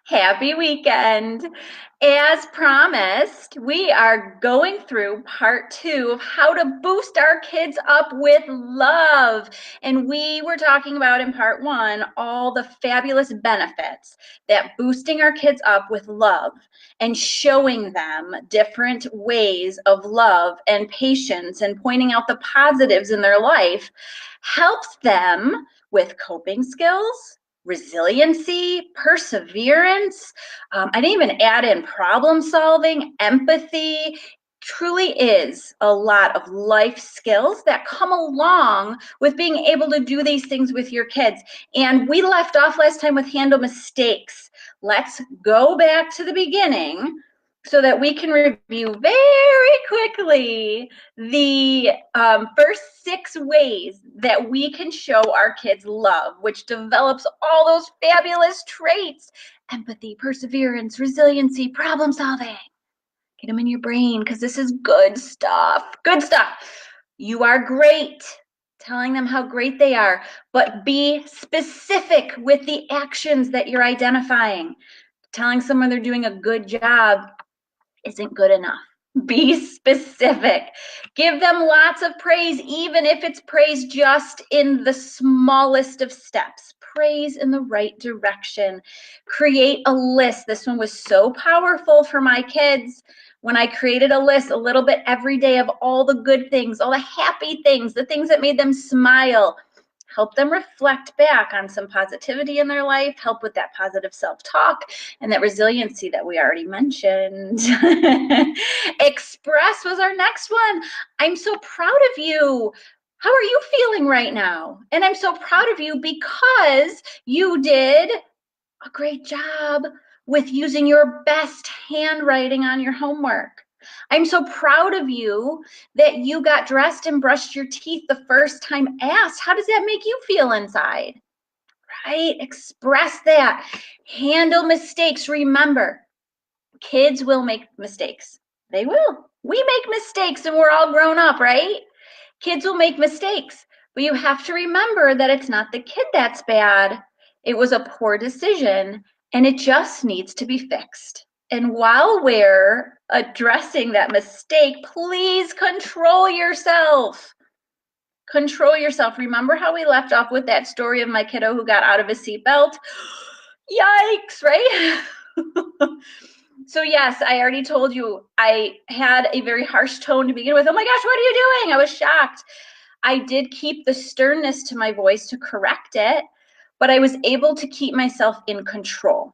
Happy weekend. As promised, we are going through part 2 of how to boost our kids up with love. And we were talking about in part 1 all the fabulous benefits that boosting our kids up with love and showing them different ways of love and patience and pointing out the positives in their life helps them with coping skills, resiliency, perseverance. I didn't even add in problem solving, empathy. Truly is a lot of life skills that come along with being able to do these things with your kids. And we left off last time with handle mistakes. Let's go back to the beginning so that we can review very quickly the first 6 ways that we can show our kids love, which develops all those fabulous traits: empathy, perseverance, resiliency, problem solving. Get them in your brain because this is good stuff. Good stuff. You are great. Telling them how great they are, but be specific with the actions that you're identifying. Telling someone they're doing a good job isn't good enough. Be specific. Give them lots of praise, even if it's praise just in the smallest of steps. Praise in the right direction. Create a list. This one was so powerful for my kids. When I created a list a little bit every day of all the good things, all the happy things, the things that made them smile, help them reflect back on some positivity in their life, help with that positive self-talk and that resiliency that we already mentioned. Express was our next one. I'm so proud of you. How are you feeling right now? And I'm so proud of you because you did a great job with using your best handwriting on your homework. I'm so proud of you that you got dressed and brushed your teeth the first time asked. How does that make you feel inside? Right? Express that. Handle mistakes. Remember, kids will make mistakes. They will. We make mistakes and we're all grown up, right? Kids will make mistakes, but you have to remember that it's not the kid that's bad. It was a poor decision and it just needs to be fixed. And while we're addressing that mistake, please control yourself. Control yourself. Remember how we left off with that story of my kiddo who got out of his seatbelt? Yikes, right? So yes, I already told you I had a very harsh tone to begin with. Oh my gosh, what are you doing? I was shocked. I did keep the sternness to my voice to correct it, but I was able to keep myself in control.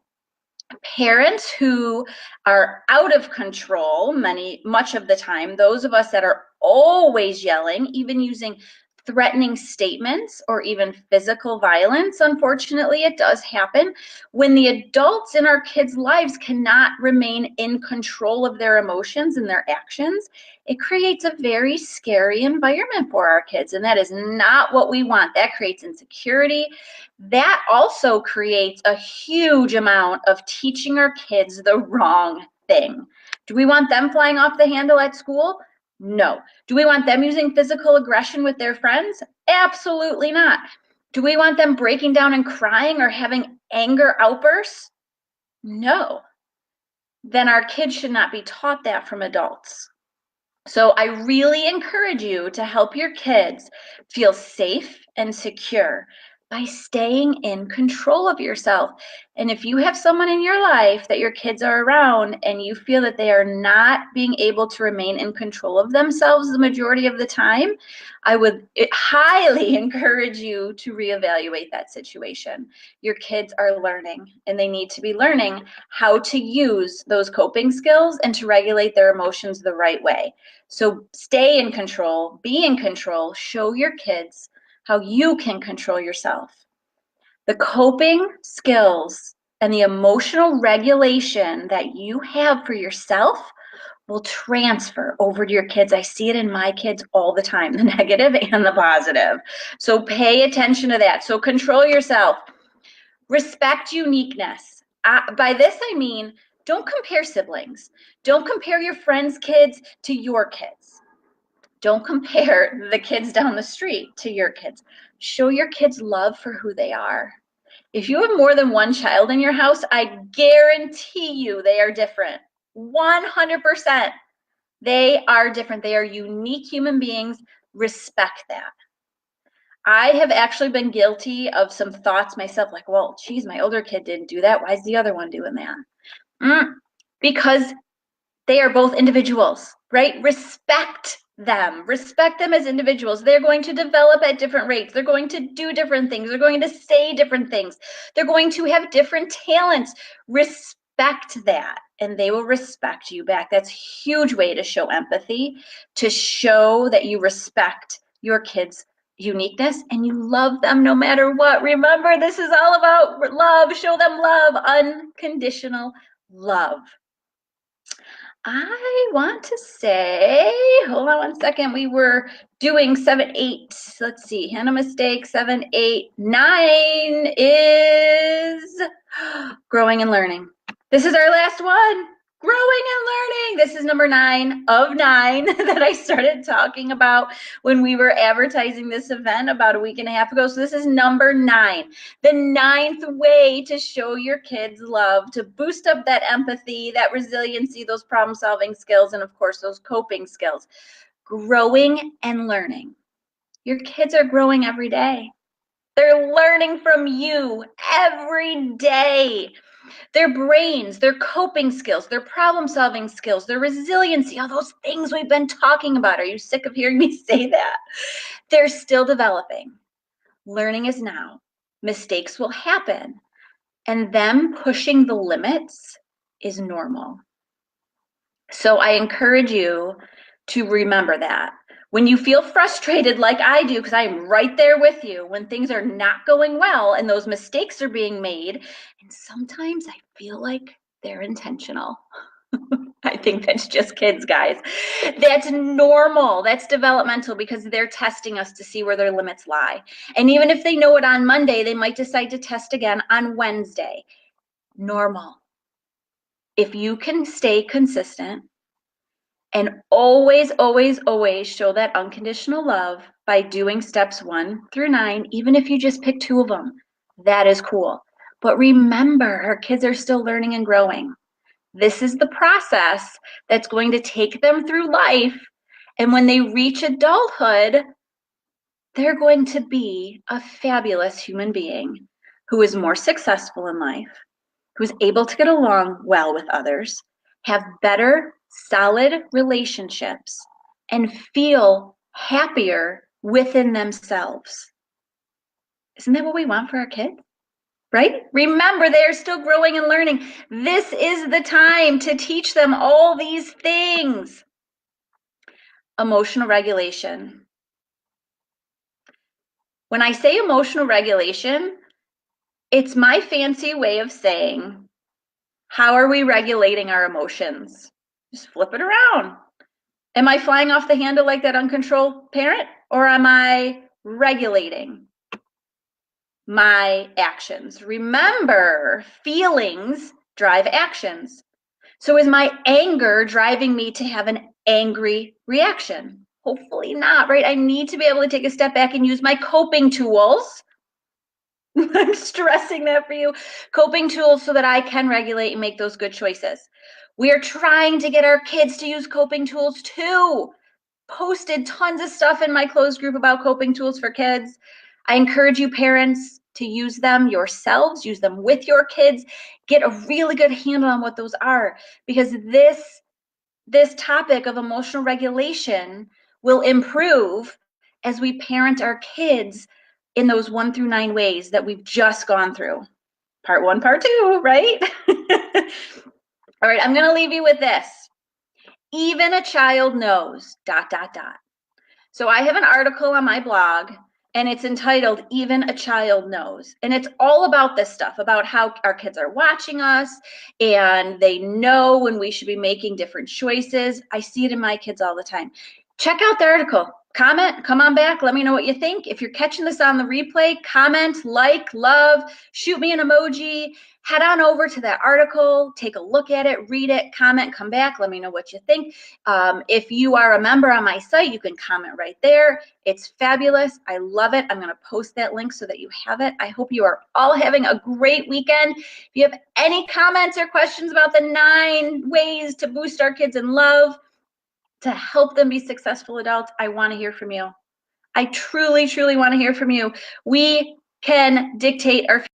Parents who are out of control much of the time, those of us that are always yelling, even using threatening statements or even physical violence, unfortunately it does happen when the adults in our kids' lives cannot remain in control of their emotions and their actions. It creates a very scary environment for our kids, and that is not what we want. That creates insecurity. That also creates a huge amount of teaching our kids the wrong thing. Do we want them flying off the handle at school? No. Do we want them using physical aggression with their friends? Absolutely not. Do we want them breaking down and crying or having anger outbursts? No. Then our kids should not be taught that from adults. So I really encourage you to help your kids feel safe and secure by staying in control of yourself. And if you have someone in your life that your kids are around and you feel that they are not being able to remain in control of themselves the majority of the time, I would highly encourage you to reevaluate that situation. Your kids are learning and they need to be learning how to use those coping skills and to regulate their emotions the right way. So stay in control, be in control, show your kids how you can control yourself. The coping skills and the emotional regulation that you have for yourself will transfer over to your kids. I see it in my kids all the time, the negative and the positive. So pay attention to that. So control yourself. Respect uniqueness. By this, I mean, don't compare siblings. Don't compare your friends' kids to your kids. Don't compare the kids down the street to your kids. Show your kids love for who they are. If you have more than one child in your house, I guarantee you they are different. 100%. They are different. They are unique human beings. Respect that. I have actually been guilty of some thoughts myself, like, well, geez, my older kid didn't do that. Why is the other one doing that? Because they are both individuals, right? Respect them. Respect them as individuals. They're going to develop at different rates. They're going to do different things. They're going to say different things. They're going to have different talents. Respect that, and they will respect you back. That's a huge way to show empathy, to show that you respect your kids' uniqueness and you love them no matter what. Remember, this is all about love. Show them love, unconditional love. I want to say, hold on one second, we were doing 7, 8, let's see, Hannah mistake, 7, 8, 9 is growing and learning. This is our last one, growing and learning. This is number 9 of 9 that I started talking about when we were advertising this event about a week and a half ago. So this is number 9, the 9th way to show your kids love, to boost up that empathy, that resiliency, those problem solving skills, and of course those coping skills. Growing and learning. Your kids are growing every day. They're learning from you every day. Their brains, their coping skills, their problem solving skills, their resiliency, all those things we've been talking about. Are you sick of hearing me say that? They're still developing. Learning is now. Mistakes will happen. And them pushing the limits is normal. So I encourage you to remember that. When you feel frustrated like I do, because I'm right there with you, when things are not going well and those mistakes are being made, and sometimes I feel like they're intentional. I think that's just kids, guys. That's normal. That's developmental because they're testing us to see where their limits lie. And even if they know it on Monday, they might decide to test again on Wednesday. Normal. If you can stay consistent and always, always, always show that unconditional love by doing steps 1 through 9, even if you just pick 2 of them, that is cool. But remember, our kids are still learning and growing. This is the process that's going to take them through life. And when they reach adulthood, they're going to be a fabulous human being who is more successful in life, who's able to get along well with others, have better, solid relationships, and feel happier within themselves. Isn't that what we want for our kids? Right? Remember, they are still growing and learning. This is the time to teach them all these things. Emotional regulation. When I say emotional regulation, it's my fancy way of saying, how are we regulating our emotions? Just flip it around. Am I flying off the handle like that uncontrolled parent, or am I regulating my actions? Remember, feelings drive actions. So is my anger driving me to have an angry reaction? Hopefully not, right? I need to be able to take a step back and use my coping tools. I'm stressing that for you. Coping tools so that I can regulate and make those good choices. We are trying to get our kids to use coping tools too. Posted tons of stuff in my closed group about coping tools for kids. I encourage you parents to use them yourselves, use them with your kids, get a really good handle on what those are, because this topic of emotional regulation will improve as we parent our kids in those 1 through 9 ways that we've just gone through. Part 1, part 2, right? All right, I'm going to leave you with this. Even a child knows, ... So I have an article on my blog, and it's entitled, Even a Child Knows. And it's all about this stuff, about how our kids are watching us, and they know when we should be making different choices. I see it in my kids all the time. Check out the article. comment, come on back, let me know what you think. If you're catching this on the replay, comment, like, love, shoot me an emoji, head on over to that article, take a look at it, read it, comment, come back, let me know what you think. If you are a member on my site, you can comment right there. It's fabulous. I love it. I'm going to post that link so that you have it. I hope you are all having a great weekend. If you have any comments or questions about the 9 ways to boost our kids in love, to help them be successful adults, I want to hear from you. I truly, truly want to hear from you. We can dictate our